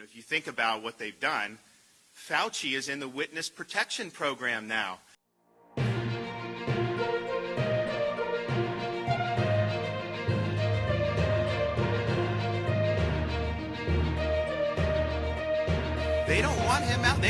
if you think about what they've done, Fauci is in the witness protection program now. They don't want him out.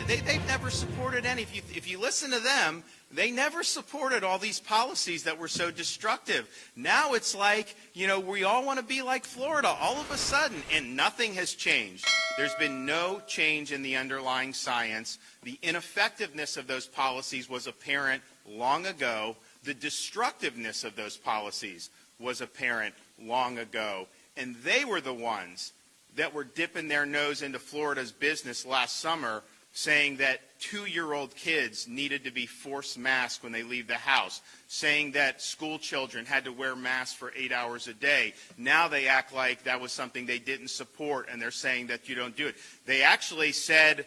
They've never supported any. If you listen to them, they never supported all these policies that were so destructive. Now it's like, we all want to be like Florida all of a sudden, and nothing has changed. There's been no change in the underlying science. The ineffectiveness of those policies was apparent long ago. The destructiveness of those policies was apparent long ago. And they were the ones that were dipping their nose into Florida's business last summer, saying that 2-year-old kids needed to be forced masked when they leave the house, saying that school children had to wear masks for 8 hours a day. Now they act like that was something they didn't support, and they're saying that you don't do it. They actually said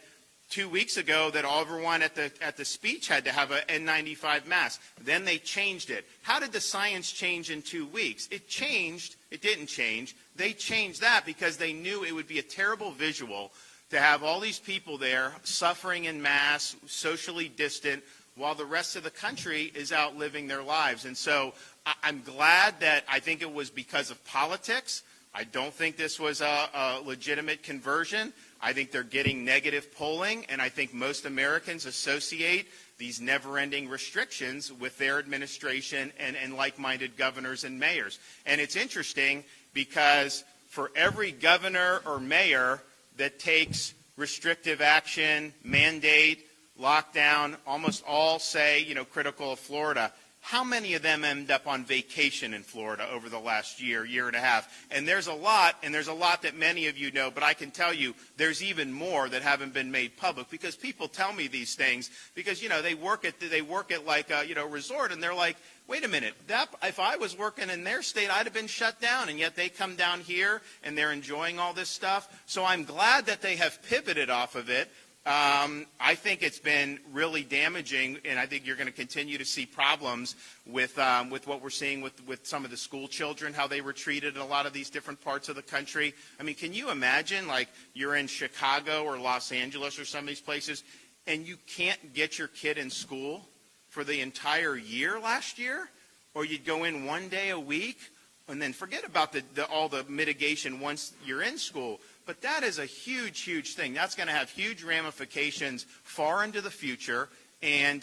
2 weeks ago that everyone at the speech had to have an N95 mask. Then they changed it. How did the science change in 2 weeks? It changed. It didn't change. They changed that because they knew it would be a terrible visual to have all these people there suffering in mass, socially distant, while the rest of the country is out living their lives. And so I'm glad that I think it was because of politics. I don't think this was a legitimate conversion. I think they're getting negative polling, and I think most Americans associate these never-ending restrictions with their administration and like-minded governors and mayors. And it's interesting because for every governor or mayor that takes restrictive action, mandate, lockdown, almost all say, critical of Florida. How many of them end up on vacation in Florida over the last year and a half? And there's a lot that many of you know, but I can tell you there's even more that haven't been made public because people tell me these things because, they work at like a, resort, and they're like, wait a minute, if I was working in their state, I'd have been shut down, and yet they come down here and they're enjoying all this stuff. So I'm glad that they have pivoted off of it. I think it's been really damaging, and I think you're going to continue to see problems with what we're seeing with some of the school children, how they were treated in a lot of these different parts of the country. I mean, can you imagine, like, you're in Chicago or Los Angeles or some of these places, and you can't get your kid in school for the entire year last year? Or you'd go in one day a week, and then forget about all the mitigation once you're in school. But that is a huge, huge thing. That's going to have huge ramifications far into the future, and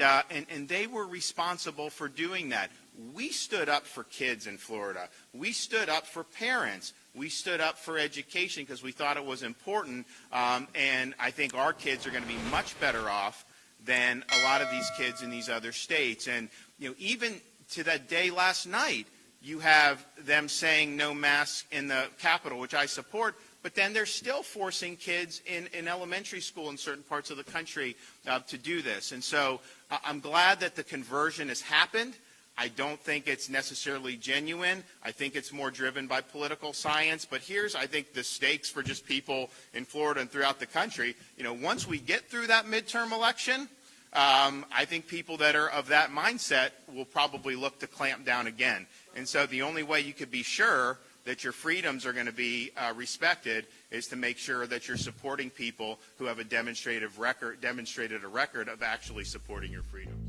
they were responsible for doing that. We stood up for kids in Florida. We stood up for parents. We stood up for education because we thought it was important, and I think our kids are going to be much better off than a lot of these kids in these other states. And even to that day last night, you have them saying no masks in the Capitol, which I support, but then they're still forcing kids in elementary school in certain parts of the country to do this. And so I'm glad that the conversion has happened. I don't think it's necessarily genuine. I think it's more driven by political science. But here's, I think, the stakes for just people in Florida and throughout the country. Once we get through that midterm election, I think people that are of that mindset will probably look to clamp down again. And so the only way you could be sure that your freedoms are going to be respected is to make sure that you're supporting people who have demonstrated a record of actually supporting your freedoms.